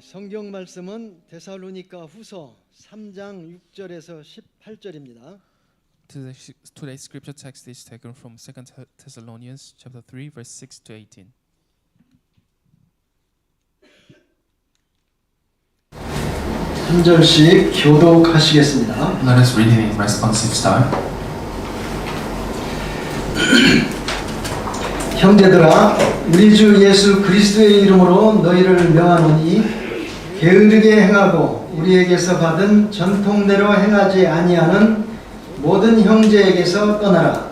성경 말씀은 데살로니가 후서 3장 6절에서 18절입니다. Today's scripture text is taken from 2 Thessalonians chapter 3 verse 6 to 18. 한 절씩 교독하시겠습니다. Let us read it in responsive style. 형제들아, 우리 주 예수 그리스도의 이름으로 너희를 명하노니 게으르게 행하고 우리에게서 받은 전통대로 행하지 아니하는 모든 형제에게서 떠나라.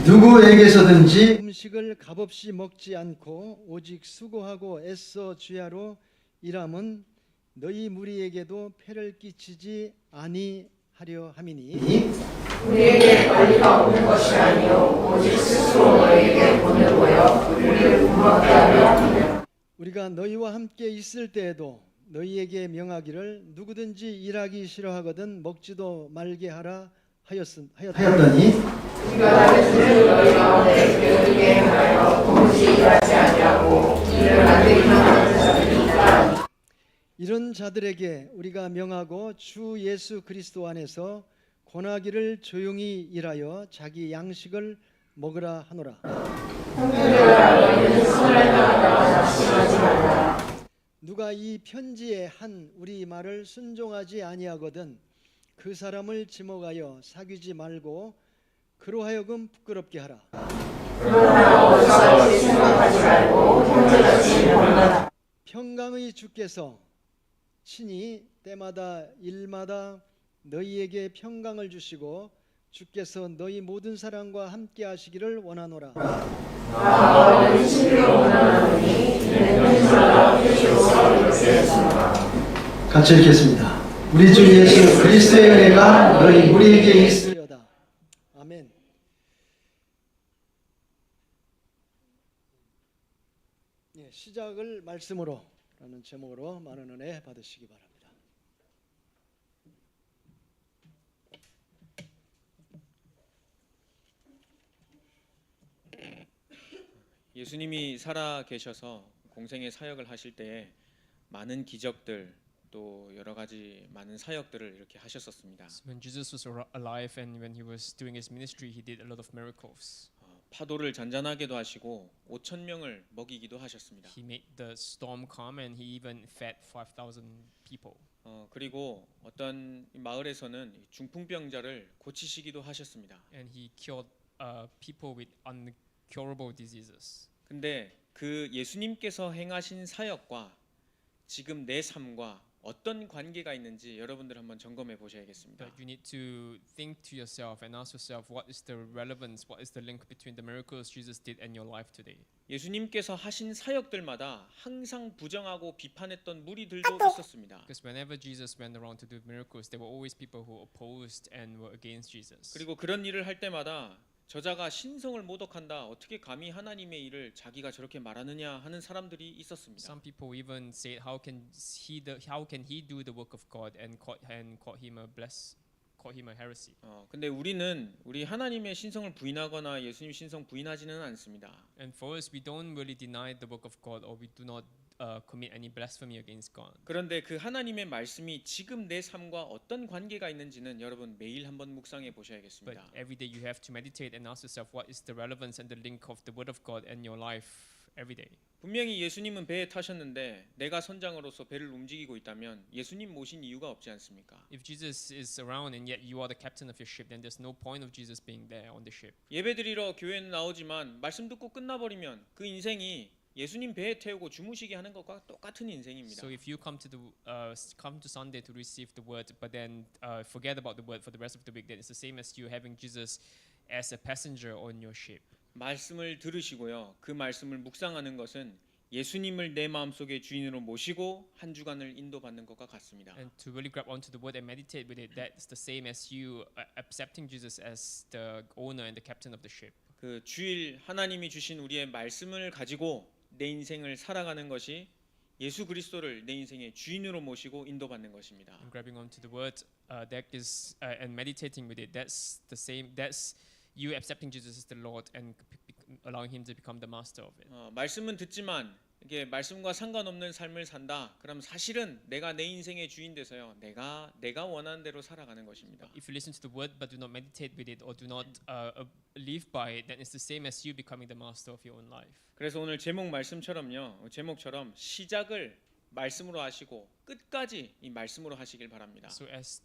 누구에게서든지 음식을 값없이 먹지 않고 오직 수고하고 애써 주야로 일함은 너희 무리에게도 폐를 끼치지 아니하려 함이니 우리에게 권리가 없는 것이 아니요 오직 스스로 너희에게 보내고요 우리를 구원하게 하려 함이라. 우리가 너희와 함께 있을 때에도 너희에게 명하기를 누구든지 일하기 싫어하거든 먹지도 말게 하라 하였더니 우리가 다른 너희 가운데 게으르게 행하여 도무지 일하지 아니하고 일을 만들기만 하는 자들이 있다. 이런 자들에게 우리가 명하고 주 예수 그리스도 안에서 권하기를 조용히 일하여 자기 양식을 먹으라 하노라. 누가 이 편지에 한 우리 말을 순종하지 아니하거든 그 사람을 지목하여 사귀지 말고 그로 하여금 부끄럽게 하라. 평강의 주께서 친히 때마다 일마다 너희에게 평강을 주시고 주께서 너희 모든 사람과 함께 하시기를 원하노라. 같이 읽겠습니다. 우리 주 예수 그리스도의 은혜가 너희 우리에게 있으리어다. 아멘. 시작을 말씀으로 라는 제목으로 많은 은혜 받으시기 바랍니다. 예수님이 살아 계셔서 공생의 사역을 하실 때에 많은 기적들 또 여러 가지 많은 사역들을 이렇게 하셨었습니다. When Jesus was alive and when he was doing his ministry, he did a lot of miracles. 파도를 잔잔하게도 하시고 5천 명을 먹이기도 하셨습니다. He made the storm calm and he even fed 5,000 people. 그리고 어떤 마을에서는 중풍병자를 고치시기도 하셨습니다. And he cured people with uncurable diseases. 근데 그 예수님께서 행하신 사역과 지금 내 삶과 어떤 관계가 있는지 여러분들 한번 점검해 보셔야겠습니다. But you need to think to yourself and ask yourself what is the relevance, what is the link between the miracles Jesus did and your life today. 예수님께서 하신 사역들마다 항상 부정하고 비판했던 무리들도 있었습니다. Because whenever Jesus went around to do miracles, there were always people who opposed and were against Jesus. 그리고 그런 일을 할 때마다 저자가 신성을 모독한다. 어떻게 감히 하나님의 일을 자기가 저렇게 말하느냐 하는 사람들이 있었습니다. Some people even said, how can he do the work of God and caught him a heresy. 근데 우리 하나님의 신성을 부인하거나 예수님 신성 부인하지는 않습니다. And for us, we don't really deny the work of God, or we do not commit any blasphemy against God. 그런데 그 하나님의 말씀이 지금 내 삶과 어떤 관계가 있는지는 여러분 매일 한번 묵상해 But 보셔야겠습니다. every day you have to meditate and ask yourself, what is the relevance and the link of the Word of God in your life every day. 분명히 예수님은 배에 타셨는데 내가 선장으로서 배를 움직이고 있다면 예수님 모신 이유가 없지 않습니까? If Jesus is around and yet you are the captain of your ship, then there's no point of Jesus being there on the ship. 예배드리러 교회는 나오지만 말씀 듣고 끝나버리면 그 인생이 예수님 배에 태우고 주무시게 하는 것과 똑같은 인생입니다. So if you come to Sunday to receive the word, but then forget about the word for the rest of the week, then it's the same as you having Jesus as a passenger on your ship. 말씀을 들으시고요. 그 말씀을 묵상하는 것은 예수님을 내 마음속에 주인으로 모시고 한 주간을 인도받는 것과 같습니다. And to really grab onto the word and meditate with it, that's the same as you accepting Jesus as the owner and the captain of the ship. 그 주일 하나님이 주신 우리의 말씀을 가지고 내 인생을 살아가는 것이 예수 그리스도를 내 인생의 주인으로 모시고 인도받는 것입니다. And grabbing onto the word that is and meditating with it. That's the same. That's you accepting Jesus as the Lord and allowing Him to become the master of it. 말씀은 듣지만 이게 말씀과 상관없는 삶을 산다. 그럼 사실은 내가 내 인생의 주인 돼서요. 내가 원하는 대로 살아가는 것입니다. If you listen to the word but do not meditate with it or do not live by it, then it's the same as you becoming the master of your own life. 그래서 오늘 제목처럼 시작을 말씀으로 하시고 끝까지 이 말씀으로 하시길 바랍니다. So as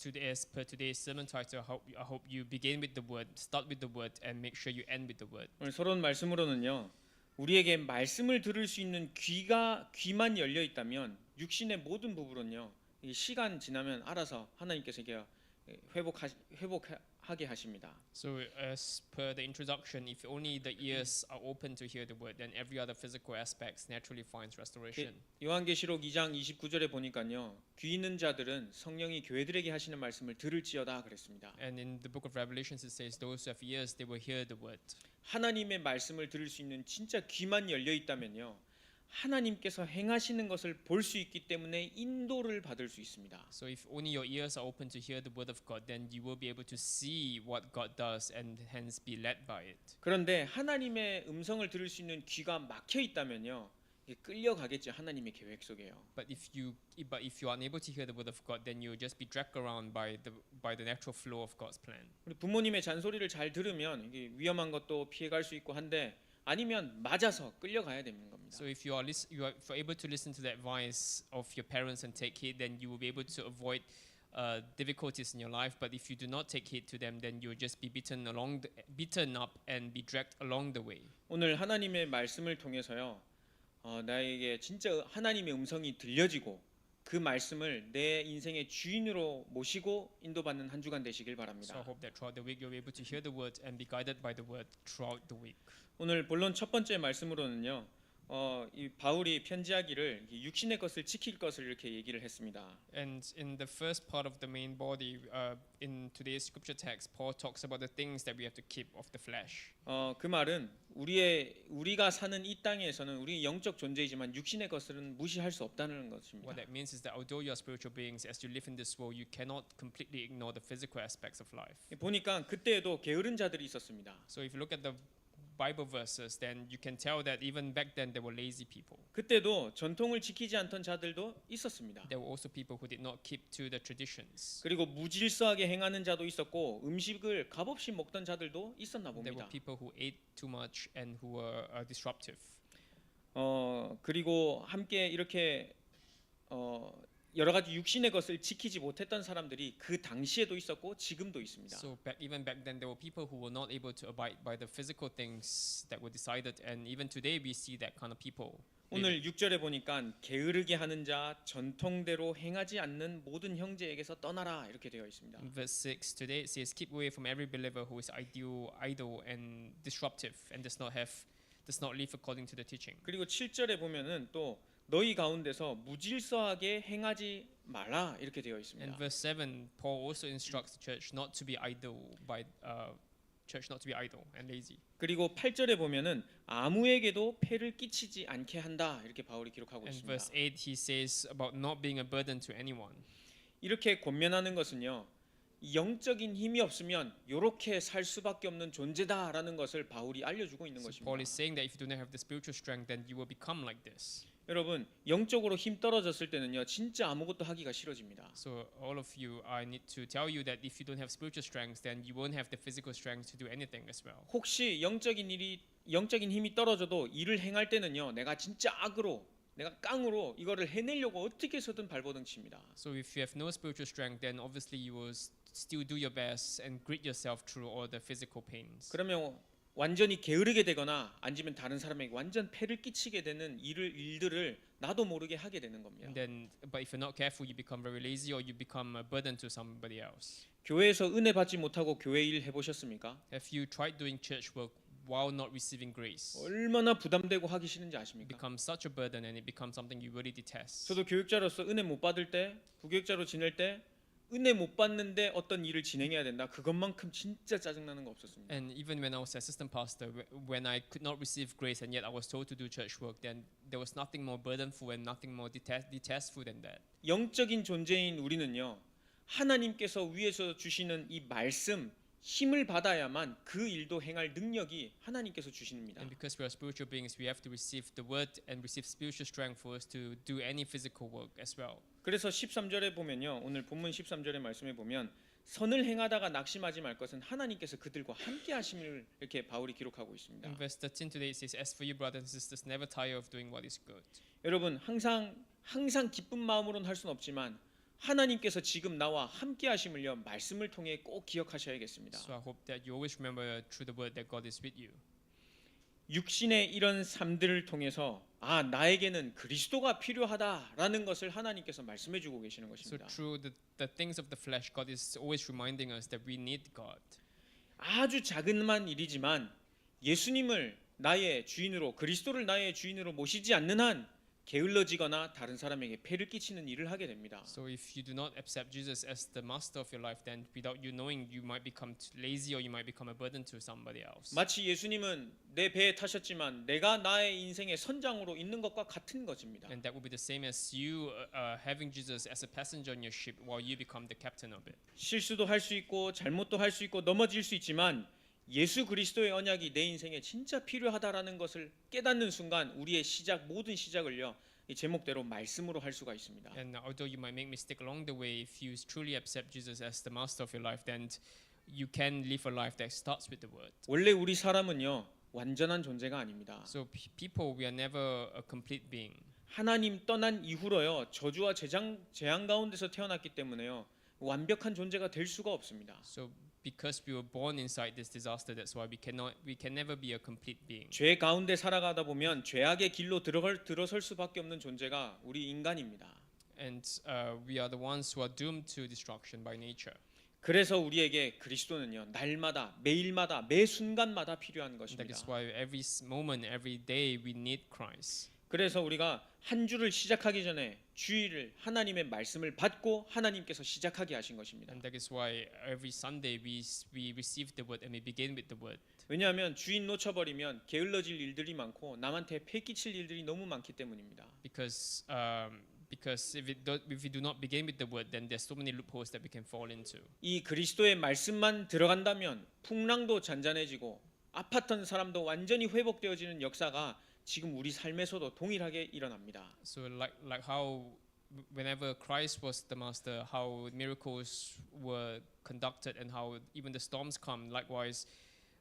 per today's sermon title, I hope you begin with the word, start with the word, and make sure you end with the word. 오늘 서론 말씀으로는요. 우리에게 말씀을 들을 수 있는 귀만 열려 있다면 육신의 모든 부분은요. 이 시간 지나면 알아서 하나님께서 이게 회복하게 하십니다. So as per the introduction, if only the ears are open to hear the word, then every other physical aspects naturally finds restoration. 요한계시록 2장 29절에 보니까요. 귀 있는 자들은 성령이 교회들에게 하시는 말씀을 들을지어다 그랬습니다. And in the book of Revelations it says those who have ears they will hear the word. 하나님의 말씀을 들을 수 있는 진짜 귀만 열려 있다면요. 하나님께서 행하시는 것을 볼 수 있기 때문에 인도를 받을 수 있습니다. So if only your ears are open to hear the word of God, then you will be able to see what God does and hence be led by it. 그런데 하나님의 음성을 들을 수 있는 귀가 막혀 있다면요. 끌려가겠죠. 하나님의 계획 속에요. But if you are unable to hear the word of God, then you will just be dragged around by the natural flow of God's plan. 우리 부모님의 잔소리를 잘 들으면 이게 위험한 것도 피해갈 수 있고 한데 아니면 맞아서 끌려가야 되는 겁니다. So if you are able to listen to the advice of your parents and take heed, then you will be able to avoid difficulties in your life. But if you do not take heed to them, then you will just be beaten up and be dragged along the way. 오늘 하나님의 말씀을 통해서요. 나에게 진짜 하나님의 음성이 들려지고 그 말씀을 내 인생의 주인으로 모시고 인도받는 한 주간 되시길 바랍니다. So I hope that throughout the week you'll be able to hear the word and be guided by the word throughout the week. 오늘 본론 첫 번째 말씀으로는요. 이 바울이 편지하기를 육신의 것을 지킬 것을 이렇게 얘기를 했습니다. And in the first part of the main body, in today's scripture text, Paul talks about the things that we have to keep of the flesh. 그 말은 우리가 사는 이 땅에서는 우리 영적 존재이지만 육신의 것은 무시할 수 없다는 것입니다. What that means is that although you are spiritual beings, as you live in this world, you cannot completely ignore the physical aspects of life. 보니까 그때에도 게으른 자들이 있었습니다. So if you look at the Bible verses, then you can tell that even back then there were lazy people. 그때도 전통을 지키지 않던 자들도 있었습니다. There were also people who did not keep to the traditions. 그리고 무질서하게 행하는 자도 있었고 음식을 값없이 먹던 자들도 있었나 There 봅니다. were people who ate too much and who were disruptive. 그리고 함께 이렇게 여러 가지 육신의 것을 지키지 못했던 사람들이 그 당시에도 있었고 지금도 있습니다. So even back then there were people who were not able to abide by the physical things that were decided, and even today we see that kind of people. 오늘 6절에 보니까 게으르게 하는 자, 전통대로 행하지 않는 모든 형제에게서 떠나라 이렇게 되어 있습니다. In verse 6 today it says, "Keep away from every believer who is idle and disruptive and does not live according to the teaching." 그리고 7절에 보면은 또 너희 가운데서 무질서하게 행하지 말라 이렇게 되어 In 있습니다. verse 7, Paul also instructs the church not to be idle and lazy. 그리고 8절에 보면은 아무에게도 폐를 끼치지 않게 한다 이렇게 바울이 기록하고 In 있습니다. verse 8 he says about not being a burden to anyone. 이렇게 권면하는 것은요. 영적인 힘이 없으면 이렇게 살 수밖에 없는 존재다라는 것을 바울이 알려주고 있는 So 것입니다. Paul is saying that if you do not have the spiritual strength, then you will become like this. 여러분 영적으로 힘 떨어졌을 때는요 진짜 아무것도 하기가 싫어집니다. So all of you, I need to tell you that if you don't have spiritual strength, then you won't have the physical strength to do anything as well. 혹시 영적인 힘이 떨어져도 일을 행할 때는요 내가 진짜 내가 깡으로 이거를 해내려고 어떻게 해서든 발버둥 칩니다. So if you have no spiritual strength, then obviously you will still do your best and grit yourself through all the physical pains. 그러면 완전히 게으르게 되거나 아니면 다른 사람에게 완전 폐를 끼치게 되는 일들을 나도 모르게 하게 되는 겁니다. And then, but if you're not careful, you become very lazy or you become a burden to somebody else. 교회에서 은혜 받지 못하고 교회 일 해보셨습니까? Have you tried doing church work while not receiving grace? 얼마나 부담되고 하기 싫은지 It 아십니까? becomes such a burden and it becomes something you really detest. 저도 교육자로서 은혜 못 받을 때, 부교육자로 지낼 때 은혜 못 받는데 어떤 일을 진행해야 된다. 그것만큼 진짜 짜증나는 거 없었습니다. And even when I was assistant pastor, when I could not receive grace and yet I was told to do church work, then there was nothing more burdenful and nothing more detestful than that. 영적인 존재인 우리는요. 하나님께서 위에서 주시는 이 말씀 힘을 받아야만 그 일도 행할 능력이 하나님께서 주십니다. And because we are spiritual beings, we have to receive the word and receive spiritual strength for us to do any physical work as well. 그래서 13절에 보면요. 오늘 본문 13절의 말씀에 보면 선을 행하다가 낙심하지 말 것은 하나님께서 그들과 함께 하심을 이렇게 바울이 기록하고 있습니다. In verse 13 today it says, "As for you, brothers and sisters, never tire of doing what is good." 여러분 항상 기쁜 마음으로는 할 수는 없지만 하나님께서 지금 나와 함께 하심을요 말씀을 통해 꼭 기억하셔야겠습니다. So I hope that you always remember through the word that God is with you. 육신의 이런 삶들을 통해서 나에게는 그리스도가 필요하다라는 것을 하나님께서 말씀해 주고 계시는 So 것입니다. through the things of the flesh, God is always reminding us that we need God. 아주 작은만 일이지만 예수님을 나의 주인으로 그리스도를 나의 주인으로 모시지 않는 한 게을러지거나 다른 사람에게 폐를 끼치는 일을 하게 됩니다. So if you do not accept Jesus as the master of your life, then without you knowing, you might become lazy or you might become a burden to somebody else. 마치 예수님은 내 배에 타셨지만 내가 나의 인생의 선장으로 있는 것과 같은 것입니다. And that will be the same as you having Jesus as a passenger on your ship while you become the captain of it. 실수도 할 수 있고 잘못도 할 수 있고 넘어질 수 있지만 예수 그리스도의 언약이 내 인생에 진짜 필요하다라는 것을 깨닫는 순간 우리의 모든 시작을요 이 제목대로 말씀으로 할 수가 있습니다. And although you might make mistake along the way, if you truly accept Jesus as the master of your life, then you can live a life that starts with the word. 원래 우리 사람은요 완전한 존재가 아닙니다. So people, we are never a complete being. 하나님 떠난 이후로요 저주와 재앙 가운데서 태어났기 때문에요 완벽한 존재가 될 수가 없습니다. So because we were born inside this disaster, that's why we can never be a complete being. 죄 가운데 살아가다 보면 죄악의 길로 들어설 수밖에 없는 존재가 우리 인간입니다. And we are the ones who are doomed to destruction by nature. 그래서 우리에게 그리스도는요 날마다 매일마다 매 순간마다 필요한 That 것입니다. is why every moment, every day, we need Christ. 그래서 우리가 한 주를 시작하기 전에 주일을 하나님의 말씀을 받고 하나님께서 시작하게 하신 것입니다. And that is why every Sunday we receive the word and we begin with the word. 왜냐하면 주인 놓쳐버리면 게을러질 일들이 많고 남한테 폐 끼칠 일들이 너무 많기 때문입니다. Because if we do not begin with the word, then there's so many loopholes that we can fall into. 이 그리스도의 말씀만 들어간다면 풍랑도 잔잔해지고 아팠던 사람도 완전히 회복되어지는 역사가 지금 우리 삶에서도 동일하게 일어납니다. So like how whenever Christ was the master, how miracles were conducted and how even the storms come, likewise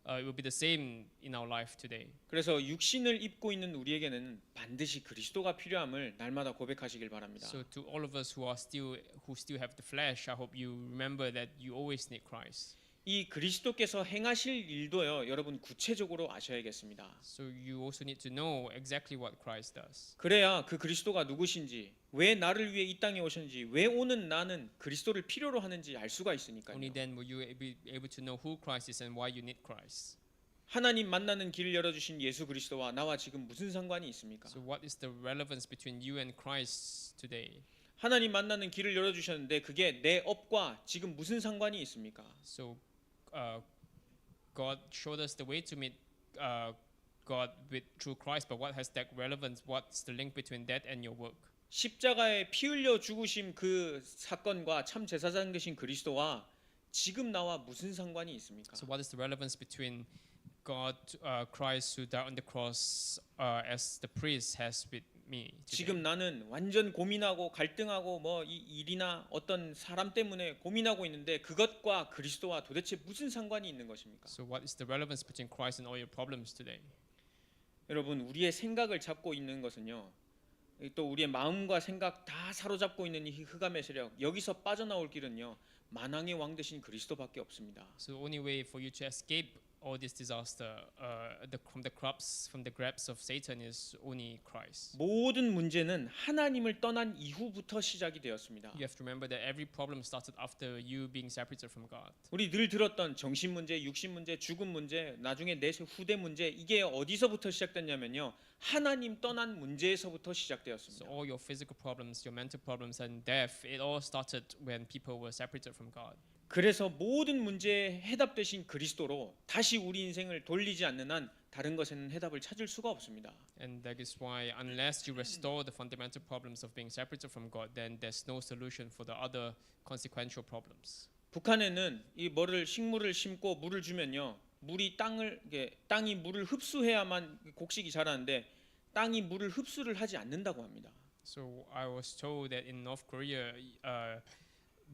it will be the same in our life today. 그래서 육신을 입고 있는 우리에게는 반드시 그리스도가 필요함을 날마다 고백하시길 바랍니다. So to all of us who still have the flesh, I hope you remember that you always need Christ. 이 그리스도께서 행하실 일도요 여러분 구체적으로 아셔야겠습니다. So you also need to know exactly what Christ does. 그래야 그 그리스도가 누구신지, 왜 나를 위해 이 땅에 오셨는지, 왜 오는 나는 그리스도를 필요로 하는지 알 수가 있으니까요. Only then will you be able to know who Christ is and why you need Christ. 하나님 만나는 길을 열어주신 예수 그리스도와 나와 지금 무슨 상관이 있습니까? So what is the relevance between you and Christ today? 하나님 만나는 길을 열어주셨는데 그게 내 업과 지금 무슨 상관이 있습니까? So God showed us the way to meet God through Christ, but what has that relevance? What's the link between that and your work? 십자가에 피 흘려 죽으심 그 사건과 참 제사장 되신 그리스도와 지금 나와 무슨 상관이 있습니까? So what is the relevance between God, Christ who died on the cross as the priest has with me today? 지금 나는 완전 고민하고 갈등하고 뭐 이 일이나 어떤 사람 때문에 고민하고 있는데 그것과 그리스도와 도대체 무슨 상관이 있는 것입니까? So what is the relevance between Christ and all your problems today? 여러분 우리의 생각을 잡고 있는 것은요 또 우리의 마음과 생각 다 사로잡고 있는 이 흑암의 세력 여기서 빠져나올 길은요 만왕의 왕 되신 그리스도밖에 없습니다. So the only way for you to escape all this disaster from the grasp of Satan is only Christ. 모든 문제는 하나님을 떠난 이후부터 시작이 되었습니다. You have to remember that every problem started after you being separated from God. 우리 늘 들었던 정신 문제, 육신 문제, 죽음 문제, 나중에 내 후대 문제 이게 어디서부터 시작됐냐면요. 하나님 떠난 문제에서부터 So 시작되었습니다. all your physical problems, your mental problems and death, it all started when people were separated from God. 그래서 모든 문제에 해답 되신 그리스도로 다시 우리 인생을 돌리지 않는 한 다른 것에는 해답을 찾을 수가 없습니다. And that is why, unless you restore the fundamental problems of being separated from God, then there's no solution for the other consequential problems. 북한에는 이 식물을 심고 물을 주면요, 땅이 물을 흡수해야만 곡식이 자라는데 땅이 물을 흡수를 하지 않는다고 합니다. So I was told that in North Korea,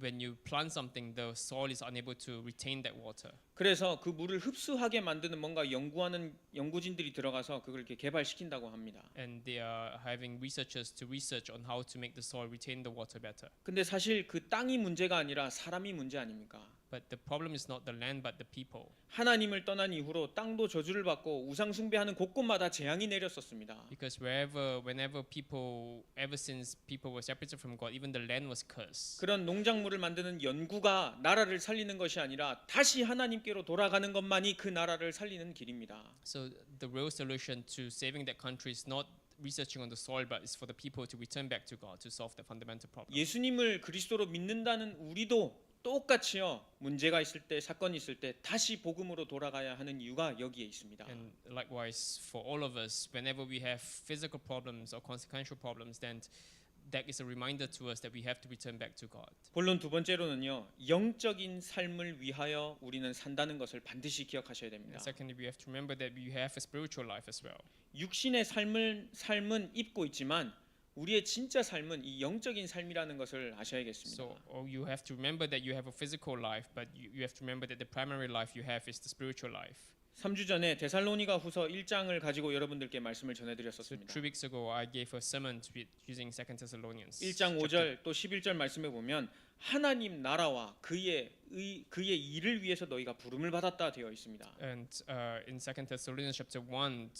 when you plant something, the soil is unable to retain that water. 그래서 그 물을 흡수하게 만드는 뭔가 연구하는 연구진들이 들어가서 그걸 이렇게 개발시킨다고 합니다. And they are having researchers to research on how to make the soil retain the water better. 근데 사실 그 땅이 문제가 아니라 사람이 문제 아닙니까? But the problem is not the land, but the people. 하나님을 떠난 이후로 땅도 저주를 받고 우상 숭배하는 곳곳마다 재앙이 내렸었습니다. Because ever since people were separated from God, even the land was cursed. 그런 농작물을 만드는 연구가 나라를 살리는 것이 아니라 다시 하나님께로 돌아가는 것만이 그 나라를 살리는 길입니다. So the real solution to saving that country is not researching on the soil, but it's for the people to return back to God to solve the fundamental problem. 예수님을 그리스도로 믿는다는 우리도 똑같이요, 문제가 있을 때, 사건이 있을 때 다시 복음으로 돌아가야 하는 이유가 여기에 있습니다. And likewise, for all of us, whenever we have physical problems or consequential problems, then that is a reminder to us that we have to return back to God. 본론 두 번째로는요, 영적인 삶을 위하여 우리는 산다는 것을 반드시 기억하셔야 됩니다. And secondly, we have to remember that we have a spiritual life as well. 육신의 삶은 입고 있지만 우리의 진짜 삶은 이 영적인 삶이라는 것을 아셔야겠습니다. So you have to remember that you have a physical life, but you have to remember that the primary life you have is the spiritual life. 3주 전에 데살로니가 후서 1장을 가지고 여러분들께 말씀을 So 전해드렸었습니다. 3 weeks ago, I gave a sermon using 2 Thessalonians. 1장 5절 또 11절 말씀에 보면 하나님 나라와 그의 일을 위해서 너희가 부름을 받았다 되어 있습니다. And in 2 Thessalonians chapter 1,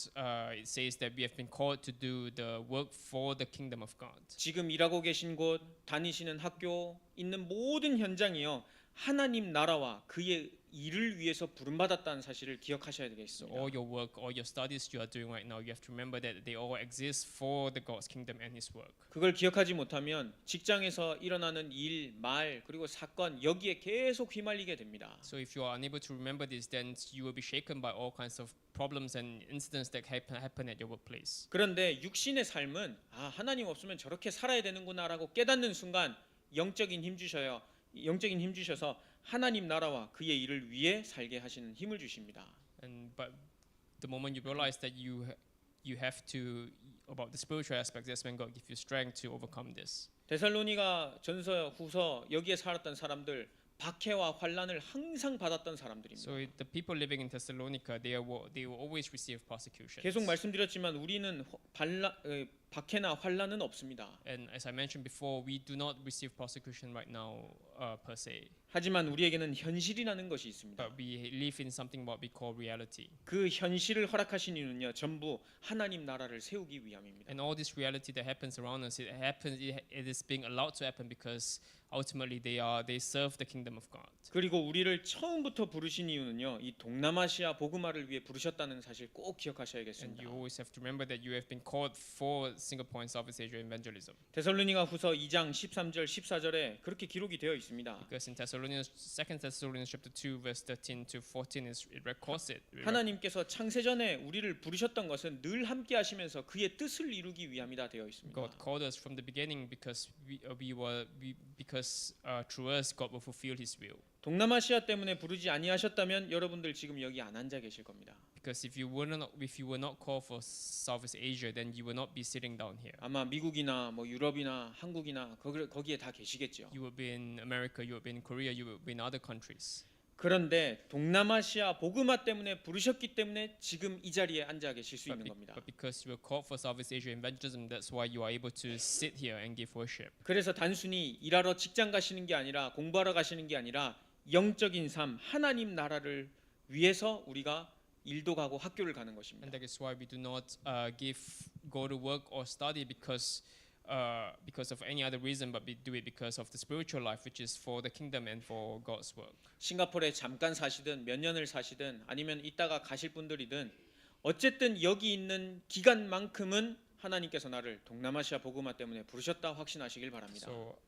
it says that we have been called to do the work for the kingdom of God. 지금 일하고 계신 곳, 다니시는 학교, 있는 모든 현장이요, 하나님 나라와 그의 일을 위해서 부름받았다는 사실을 기억하셔야 So 되겠습니다. all your work, all your studies you are doing right now, you have to remember that they all exist for the God's kingdom and His work. 그걸 기억하지 못하면 직장에서 일어나는 일, 말, 그리고 사건 여기에 계속 휘말리게 됩니다. So if you are unable to remember this, then you will be shaken by all kinds of problems and incidents that happen at your workplace. 그런데 육신의 삶은 하나님 없으면 저렇게 살아야 되는구나라고 깨닫는 순간 영적인 힘 주셔서 하나님 나라와 그의 일을 위해 살게 하시는 힘을 주십니다. But the moment you realize that you have to about the spiritual aspects, that's when God gives you strength to overcome this. 데살로니가 전서 후서 여기에 살았던 사람들 박해와 환난을 항상 받았던 사람들입니다. So the people living in Thessalonica, they will always receive persecution. 계속 말씀드렸지만 우리는 박해나 환난은 없습니다. And as I mentioned before, we do not receive persecution right now per se. 하지만 우리에게는 현실이라는 것이 있습니다. But we live in something what we call reality. 그 현실을 허락하신 이유는요, 전부 하나님 나라를 세우기 위함입니다. And all this reality that happens around us, it is being allowed to happen because ultimately they serve the kingdom of God. 그리고 우리를 처음부터 부르신 이유는요, 이 동남아시아 복음화를 위해 부르셨다는 사실 꼭 And 기억하셔야겠습니다. you always have to remember that you have been called for Singapore and Southeast Asia evangelism. 데살로니가 후서 2장 13절 14절에 그렇게 기록이 되어 있습니다. Because in 2 Thessalonians chapter 2 verse 13 to 14 it records it. 하나님께서 창세전에 우리를 부르셨던 것은 늘 함께 하시면서 그의 뜻을 이루기 위함이다 되어 있습니다. God called us from the beginning because through us God will fulfill His will. 동남아시아 때문에 부르지 아니하셨다면 여러분들 지금 여기 안 앉아 계실 겁니다. Because if you were not called for Southeast Asia, then you will not be sitting down here. 아마 미국이나 뭐 유럽이나 한국이나 거기에 다 계시겠죠. You will be in America, you will be in Korea, you will be in other countries. 그런데 동남아시아 복음화 때문에 부르셨기 때문에 지금 이 자리에 앉아 계실 수 있는 겁니다. But because you were called for Southeast Asia evangelism, that's why you are able to sit here and give worship. 그래서 단순히 일하러 직장 가시는 게 아니라 공부하러 가시는 게 아니라 영적인 삶, 하나님 나라를 위해서 우리가 일도 가고 학교를 가는 것입니다. And that is why we do not go to work or study because of any other reason, but we do it because of the spiritual life, which is for the kingdom and for God's work. 싱가포르에 잠깐 사시든 몇 년을 사시든 아니면 이따가 가실 분들이든 어쨌든 여기 있는 기간만큼은 하나님께서 나를 동남아시아 복음화 때문에 부르셨다 확신하시길 바랍니다.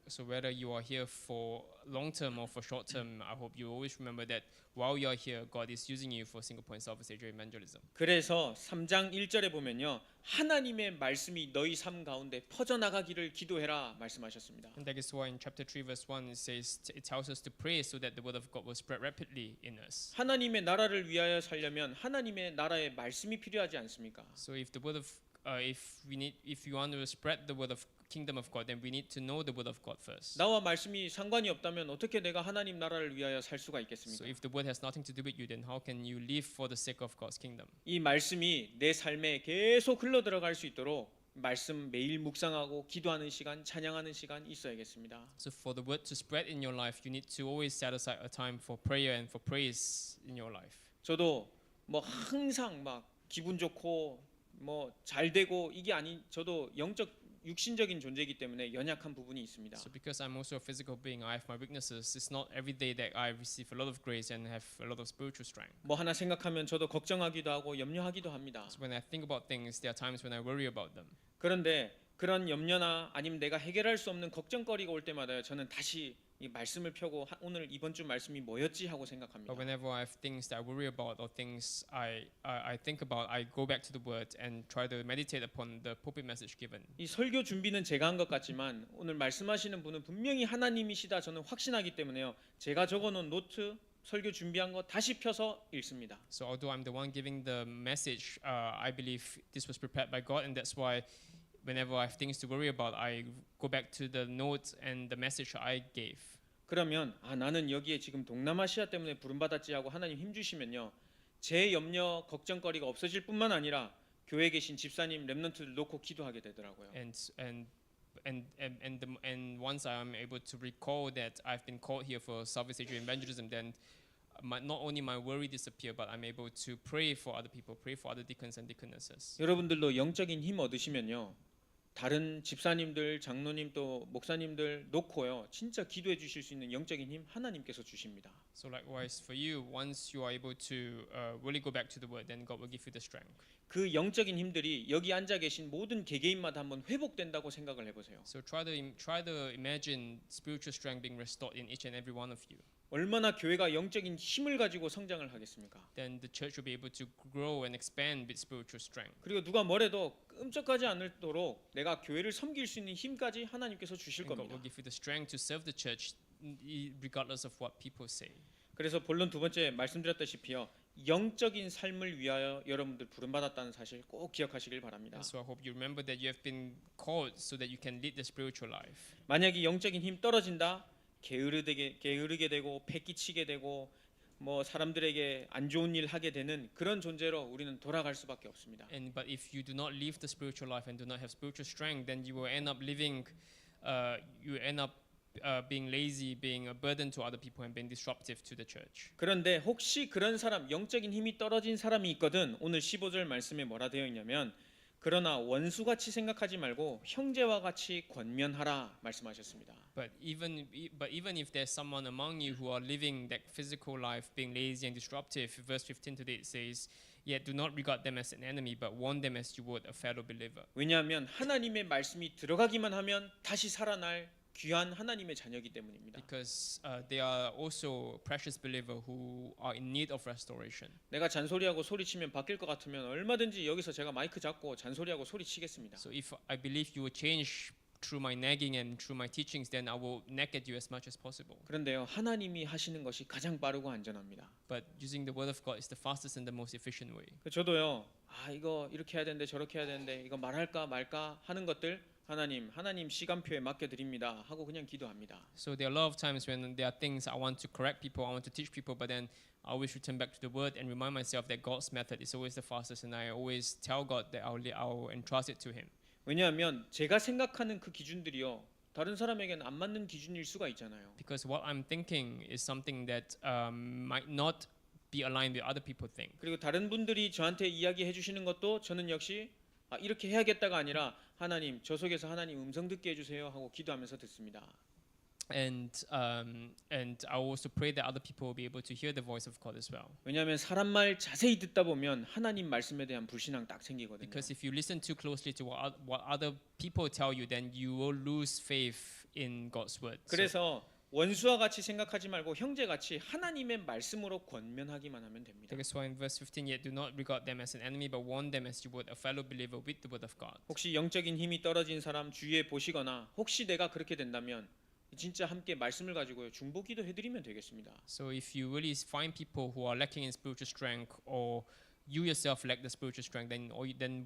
So whether you are here for long term or for short term, I hope you always remember that while you are here, God is using you for Single Point Southeast Asia evangelism. 그래서 3장 1절에 보면요. 하나님의 말씀이 너희 삶 가운데 퍼져나가기를 기도해라 말씀하셨습니다. And that is why in chapter 3 verse 1 it tells us to pray so that the word of God will spread rapidly in us. 하나님의 나라를 위하여 살려면 하나님의 나라의 말씀이 필요하지 않습니까? So if the word of if you want to spread the word of kingdom of God, then we need to know the word of God first. 나와 말씀이 상관이 없다면 어떻게 내가 하나님 나라를 위하여 살 수가 So 있겠습니까? if the word has nothing to do with you, then how can you live for the sake of God's kingdom? 이 말씀이 내 삶에 계속 흘러 들어갈 수 있도록 말씀 매일 묵상하고 기도하는 시간, 찬양하는 시간 있어야겠습니다. So for the word to spread in your life, you need to always set aside a time for prayer and for praise in your life. 저도 뭐 항상 막 기분 좋고 뭐 잘 되고 이게 아닌 저도 영적 육신적인 존재이기 때문에 연약한 부분이 있습니다. So because I'm also a physical being, I have my weaknesses. It's not every day that I receive a lot of grace and have a lot of spiritual strength. 뭐 하나 생각하면 저도 걱정하기도 하고 염려하기도 합니다. So when I think about things, there are times when I worry about them. 그런데 그런 염려나 아니면 내가 해결할 수 없는 걱정거리가 올 때마다 저는 다시 이 말씀을 펴고 오늘 이번 주 말씀이 뭐였지 하고 생각합니다. But whenever I have things that I worry about or things I think about, I go back to the word and try to meditate upon the pulpit message given. 이 설교 준비는 제가 한 것 같지만 오늘 말씀하시는 분은 분명히 하나님이시다 저는 확신하기 때문에요. 제가 적어놓은 노트 설교 준비한 거 다시 펴서 읽습니다. So although I'm the one giving the message, I believe this was prepared by God, and that's why whenever I have things to worry about, I go back to the notes and the message I gave. 그러면 나는 여기에 지금 동남아시아 때문에 부름받았지 하고 하나님 힘주시면요. 제 염려 걱정거리가 없어질 뿐만 아니라 교회에 계신 집사님 렘넌트들 놓고 기도하게 되더라고요. And once I am able to recall that I've been called here for Southeast Asia evangelism, then not only my worry disappear, but I'm able to pray for other people, pray for other deacons and deaconesses. 여러분들도 영적인 힘 얻으시면요. 다른 집사님들, 장로님 또 목사님들 놓고요. 진짜 기도해 주실 수 있는 영적인 힘 하나님께서 주십니다. So likewise for you, once you are able to really go back to the word, then God will give you the strength. 그 영적인 힘들이 여기 앉아 계신 모든 개개인마다 한번 회복된다고 생각을 해보세요. So try to imagine spiritual strength being restored in each and every one of you. 얼마나 교회가 영적인 힘을 가지고 성장을 하겠습니까? Then the church will be able to grow and expand with spiritual strength. 그리고 누가 뭐래도 끔찍하지 않도록 내가 교회를 섬길 수 있는 힘까지 하나님께서 주실 And God 겁니다. will give you the strength to serve the church regardless of what people say. 그래서 본론 두 번째 말씀드렸다시피요. 영적인 삶을 위하여 여러분들 부름받았다는 사실 꼭 기억하시길 바랍니다. And so I hope you remember that you have been called so that you can lead the spiritual life. 만약에 영적인 힘 떨어진다, 게으르게 되고 패기치게 되고 뭐 사람들에게 안 좋은 일 하게 되는 그런 존재로 우리는 돌아갈 수밖에 없습니다. But if you do not live the spiritual life and do not have spiritual strength, then you will end up being lazy, being a burden to other people, and being disruptive to the church. 그런데 혹시 그런 사람, 영적인 힘이 떨어진 사람이 있거든 오늘 15절 말씀에 뭐라 되어 있냐면 그러나 원수같이 생각하지 말고 형제와 같이 권면하라 말씀하셨습니다. But even if there's someone among you who are living that physical life, being lazy and disruptive, verse 15 today it says, yet do not regard them as an enemy, but warn them as you would a fellow believer. 왜냐하면 하나님의 말씀이 들어가기만 하면 다시 살아날 귀한 하나님의 자녀이기 때문입니다. Because they are also precious believer who are in need of restoration. 내가 잔소리하고 소리치면 바뀔 것 같으면 얼마든지 여기서 제가 마이크 잡고 잔소리하고 소리치겠습니다. So if I believe you will change through my nagging and through my teachings, then I will nag at you as much as possible. 그런데요, 하나님이 하시는 것이 가장 빠르고 안전합니다. But using the word of God is the fastest and the most efficient way. 저도요, 이거 이렇게 해야 되는데 저렇게 해야 되는데 이거 말할까 말까 하는 것들 하나님 시간표에 맡겨 드립니다 하고 그냥 기도합니다. So there are a lot of times when there are things I want to correct people, I want to teach people, but then I always return back to the word and remind myself that God's method is always the fastest, and I always tell God that I'll entrust it to Him. 왜냐하면 제가 생각하는 그 기준들이요, 다른 사람에게는 안 맞는 기준일 수가 있잖아요. Because what I'm thinking is something that might not be aligned with other people think. 그리고 다른 분들이 저한테 이야기해 주시는 것도 저는 역시 이렇게 해야겠다가 아니라 하나님 저 속에서 하나님 음성 듣게 해주세요 하고 기도하면서 듣습니다. and I also pray that other people will be able to hear the voice of God as well. 왜냐하면 사람 말 자세히 듣다 보면 하나님 말씀에 대한 불신앙 딱 생기거든요. Because if you listen too closely to what other people tell you, then you will lose faith in God's word. So, 그래서 원수와 같이 생각하지 말고 형제같이 하나님의 말씀으로 권면하기만 하면 됩니다. that's why in verse 15, yet do not regard them as an enemy, but warn them as you would a fellow believer with the word of God. 혹시 영적인 힘이 떨어진 사람 주위에 보시거나 혹시 내가 그렇게 된다면 진짜 함께 말씀을 가지고요 중보기도 해드리면 되겠습니다. So if you really find people who are lacking in spiritual strength, or you yourself lack the spiritual strength, then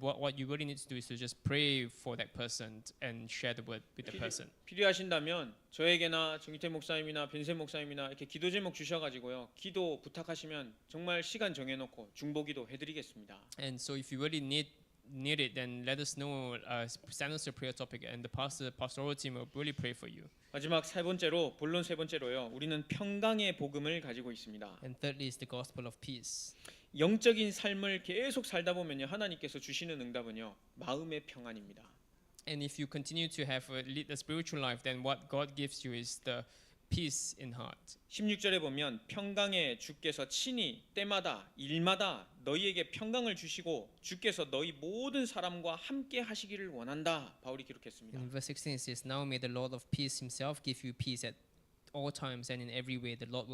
what you really need to do is to just pray for that person and share the word with the person. 필요하신다면 저에게나 정기태 목사님이나 벤세 목사님이나 이렇게 기도 제목 주셔가지고요 기도 부탁하시면 정말 시간 정해놓고 중보기도 해드리겠습니다. And so if you really need it, then let us know. Send us a prayer topic, and the pastoral team will really pray for you. 마지막 세 번째로 본론 세 번째로요 우리는 평강의 복음을 가지고 있습니다. And thirdly is the gospel of peace. 영적인 삶을 계속 살다 보면요 하나님께서 주시는 응답은요 마음의 평안입니다. And if you continue to lead a spiritual life, then what God gives you is the peace in heart. 16절에 보면 평강에 주께서 친히 때마다 일마다 너희에게 평강을 주시고 주께서 너희 모든 사람과 함께 하시기를 원한다. 바울이 기록했습니다. In verse 16 it says, "Now may the Lord of peace himself give you peace at all times and in every way. The Lord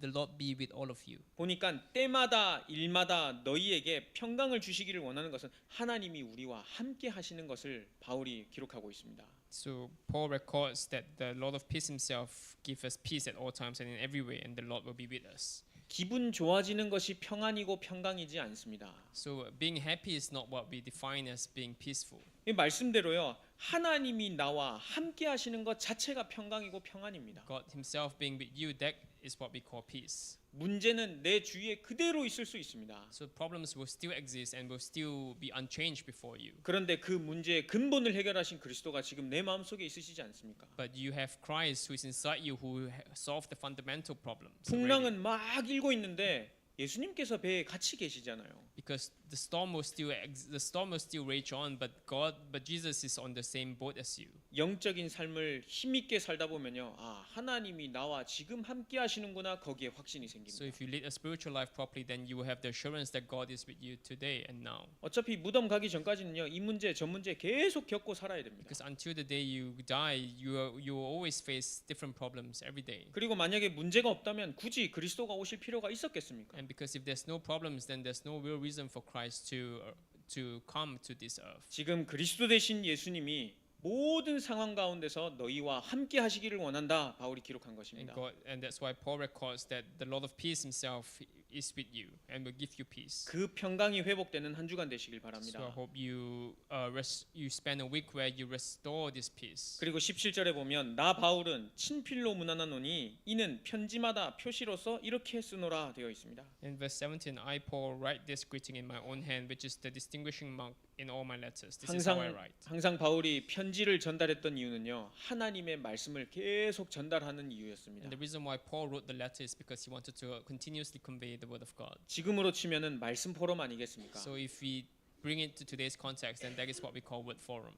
the Lord be with all of you." 보니까 때마다 일마다 너희에게 평강을 주시기를 원하는 것은 하나님이 우리와 함께 하시는 것을 바울이 기록하고 있습니다. So Paul records that the Lord of peace himself give us peace at all times and in every way, and the Lord will be with us. 기분 좋아지는 것이 평안이고 평강이지 않습니다. So being happy is not what we define as being peaceful. 이 말씀대로요 하나님이 나와 함께 하시는 것 자체가 평강이고 평안입니다. God himself being with you, that is what we call peace. 문제는 내 주위에 그대로 있을 수 있습니다. So problems will still exist and will still be unchanged before you. 그런데 그 문제의 근본을 해결하신 그리스도가 지금 내 마음속에 있으시지 않습니까? But you have Christ who is inside you, who solved the fundamental problems. 풍랑은 막 일고 있는데 예수님께서 배에 같이 계시잖아요. Because the storm will still rage on, but Jesus is on the same boat as you. 영적인 삶을 힘있게 살다 보면요, 아 하나님이 나와 지금 함께 하시는구나 거기에 확신이 생깁니다. So if you lead a spiritual life properly, then you will have the assurance that God is with you today and now. 어차피 무덤 가기 전까지는요, 이 문제 저 문제 계속 겪고 살아야 됩니다. Because until the day you die, you will always face different problems every day. 그리고 만약에 문제가 없다면 굳이 그리스도가 오실 필요가 있었겠습니까? And because if there's no problems, then there's no real reason for Christ to come to this earth. 지금 그리스도 되신 예수님이 모든 상황 가운데서 너희와 함께 하시기를 원한다. 바울이 기록한 것입니다. And that's why Paul records that the Lord of peace himself is with you and will give you peace. 그 평강이 회복되는 한 주간 되시길 So I 바랍니다. hope you spend a week where you restore this peace. 그리고 17절에 보면 나 바울은 친필로 문안하노니 이는 편지마다 표시로서 이렇게 쓰노라 되어 있습니다. In verse 17, I Paul write this greeting in my own hand, which is the distinguishing mark in all my letters. This is how I write. 항상 바울이 편지를 전달했던 이유는요. 하나님의 말씀을 계속 전달하는 이유였습니다. And the reason why Paul wrote the letter is because he wanted to continuously convey the word of God. 지금으로 치면은 말씀 포럼 아니겠습니까? So if we bring it to today's context, then that is what we call word forum.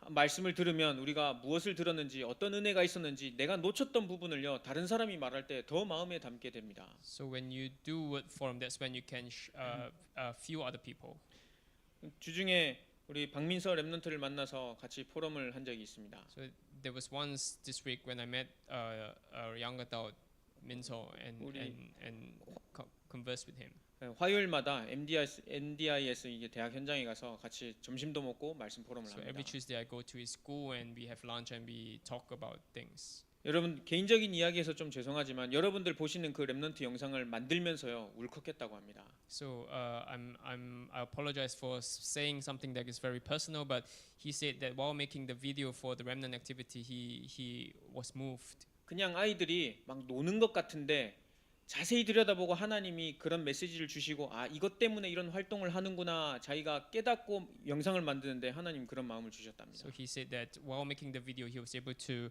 말씀을 들으면 우리가 무엇을 들었는지 어떤 은혜가 있었는지 내가 놓쳤던 부분을요 다른 사람이 말할 때 더 마음에 담게 됩니다. So when you do word forum, that's when you can feel other people. 주중에 우리 박민서 랩런트를 만나서 같이 포럼을 한 적이 있습니다. So there was once this week when I met a young adult Minso and conversed with him. 화요일마다 NDIS 이제 대학 현장에 가서 같이 점심도 먹고 말씀 포럼을 So 합니다. every Tuesday I go to his school and we have lunch and we talk about things. 여러분 개인적인 이야기에서 좀 죄송하지만 여러분들 보시는 그 랩런트 영상을 만들면서요 울컥했다고 합니다. So I apologize for saying something that is very personal, but he said that while making the video for the remnant activity, he was moved. 그냥 아이들이 막 노는 것 같은데 자세히 들여다보고 하나님이 그런 메시지를 주시고 아 이것 때문에 이런 활동을 하는구나 자기가 깨닫고 영상을 만드는데 하나님 그런 마음을 주셨답니다. So he said that while making the video, he was able to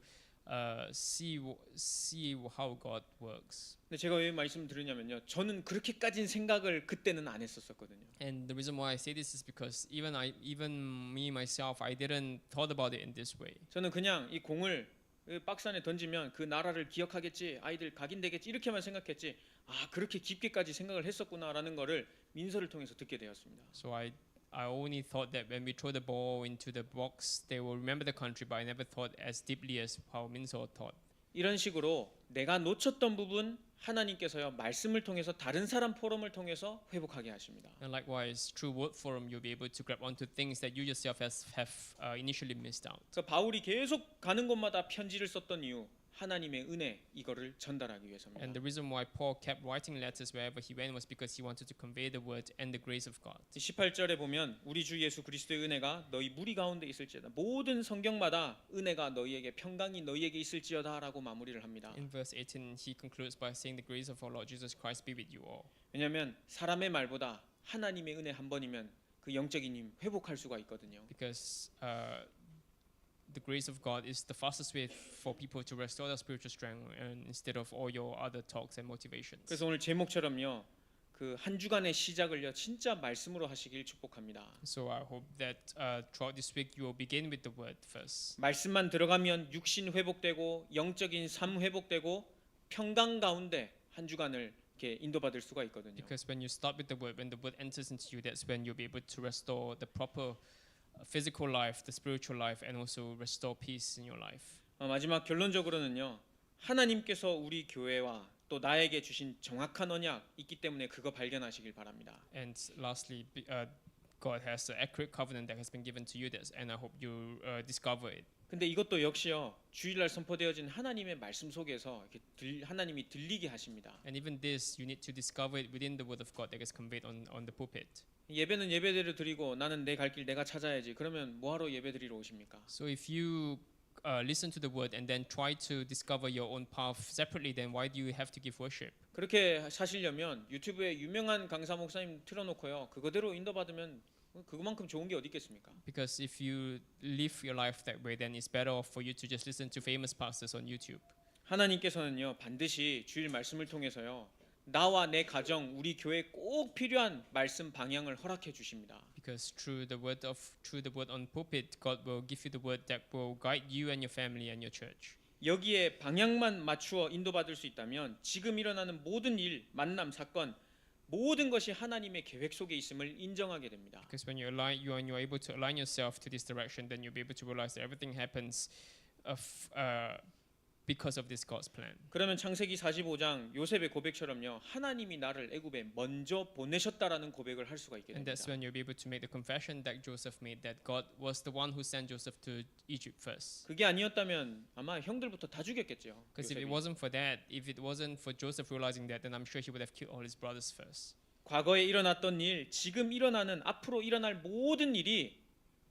see how God works. 근데 제가 왜 말씀 드리냐면요, 저는 그렇게까지는 생각을 그때는 안 했었거든요. And the reason why I say this is because even me myself, I didn't thought about it in this way. 저는 그냥 이 공을 그 박스 안에 던지면 그 나라를 기억하겠지, 아이들 각인되겠지 이렇게만 생각했지. 아 그렇게 깊게까지 생각을 했었구나라는 거를 민서를 통해서 듣게 되었습니다. So I only thought that when we throw the ball into the box, they will remember the country, but I never thought as deeply as how Minso thought. 이런 식으로 내가 놓쳤던 부분 하나님께서요 말씀을 통해서 다른 사람 포럼을 통해서 회복하게 하십니다. And likewise, through Word Forum, you'll be able to grab onto things that you yourself have initially missed out. 그래서 바울이 계속 가는 곳마다 편지를 썼던 이유 하나님의 은혜 이거를 전달하기 위해서입니다. And the reason why Paul kept writing letters wherever he went was because he wanted to convey the word and the grace of God. 18절에 보면 우리 주 예수 그리스도의 은혜가 너희 무리 가운데 있을지어다. 모든 성경마다 은혜가 너희에게 평강이 너희에게 있을지어다라고 마무리를 합니다. In verse 18, he concludes by saying, "The grace of our Lord Jesus Christ be with you all." 왜냐하면 사람의 말보다 하나님의 은혜 한 번이면 그 영적인 힘 회복할 수가 있거든요. Because the grace of God is the fastest way for people to restore their spiritual strength, and instead of all your other talks and motivations. 그래서 오늘 제목처럼요. 그 한 주간의 시작을요. 진짜 말씀으로 하시길 축복합니다. So I hope that throughout this week you will begin with the word first. 말씀만 들어가면 육신 회복되고 영적인 삶 회복되고 평강 가운데 한 주간을 이렇게 인도받을 수가 있거든요. Because when you start with the word, when the word enters into you, that's when you'll be able to restore the proper physical life, the spiritual life, and also restore peace in your life. 마지막 결론적으로는요. 하나님께서 우리 교회와 또 나에게 주신 정확한 언약 있기 때문에 그거 발견하시길 바랍니다. And lastly, God has an accurate covenant that has been given to you, and I hope you discover it. 근데 이것도 역시요. 주일날 선포되어진 하나님의 말씀 속에서 이렇게 하나님이 들리게 하십니다. And even this, you need to discover it within the word of God that is conveyed on the pulpit. 예배는 예배대로 드리고 나는 내 갈 길 내가 찾아야지. 그러면 뭐하러 예배 드리러 오십니까? So if you listen to the word and then try to discover your own path separately, then why do you have to give worship? 그렇게 사시려면 유튜브에 유명한 강사 목사님 틀어놓고요. 그거대로 인도받으면 그만큼 좋은 게 어디 있겠습니까? Because if you live your life that way, then it's better off for you to just listen to famous pastors on YouTube. 하나님께서는요 반드시 주일 말씀을 통해서요 나와 내 가정, 우리 교회에 꼭 필요한 말씀 방향을 허락해 주십니다. Because through the word on pulpit, God will give you the word that will guide you and your family and your church. 여기에 방향만 맞추어 인도받을 수 있다면 지금 일어나는 모든 일, 만남, 사건 모든 것이 하나님의 계획 속에 있음을 인정하게 됩니다. Because when you're able to align yourself to this direction, then you'll be able to realize that everything happens because of this God's plan. 그러면 창세기 45장 요셉의 고백처럼요. 하나님이 나를 애굽에 먼저 보내셨다라는 고백을 할 수가 있게 And 됩니다. that's when you'll be able to make the confession that Joseph made, that God was the one who sent Joseph to Egypt first. 그게 아니었다면 아마 형들부터 다 죽였겠죠. Because if it 요셉이. wasn't for that, if it wasn't for Joseph realizing that, then I'm sure he would have killed all his brothers first. 과거에 일어났던 일, 지금 일어나는 앞으로 일어날 모든 일이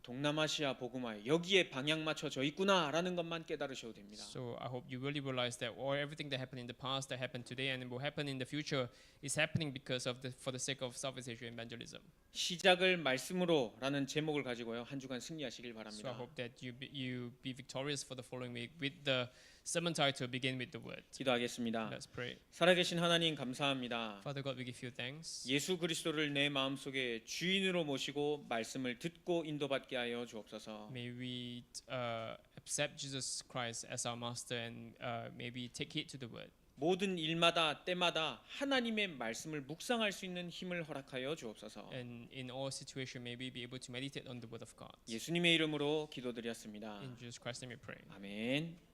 동남아시아 복음화에 여기에 방향 맞춰져 있구나라는 것만 깨달으셔도 됩니다. So I hope you really realize that everything that happened in the past, that happened today, and will happen in the future is happening because of for the sake of Southeast Asia evangelism. 시작을 말씀으로라는 제목을 가지고요 한 주간 승리하시길 So I 바랍니다. hope that you be victorious for the following week with the sermon title "Begin with the Word." 기도하겠습니다. Let's pray. 살아계신 하나님 감사합니다. Father God, we give you thanks. 예수 그리스도를 내 마음속에 주인으로 모시고 말씀을 듣고 인도받게 하여 주옵소서. May we accept Jesus Christ as our master, and may we take heed to the word. 모든 일마다 때마다 하나님의 말씀을 묵상할 수 있는 힘을 허락하여 주옵소서. And in all situations, may we be able to meditate on the word of God. 예수님의 이름으로 기도드렸습니다. In Jesus Christ's name we pray. 아멘.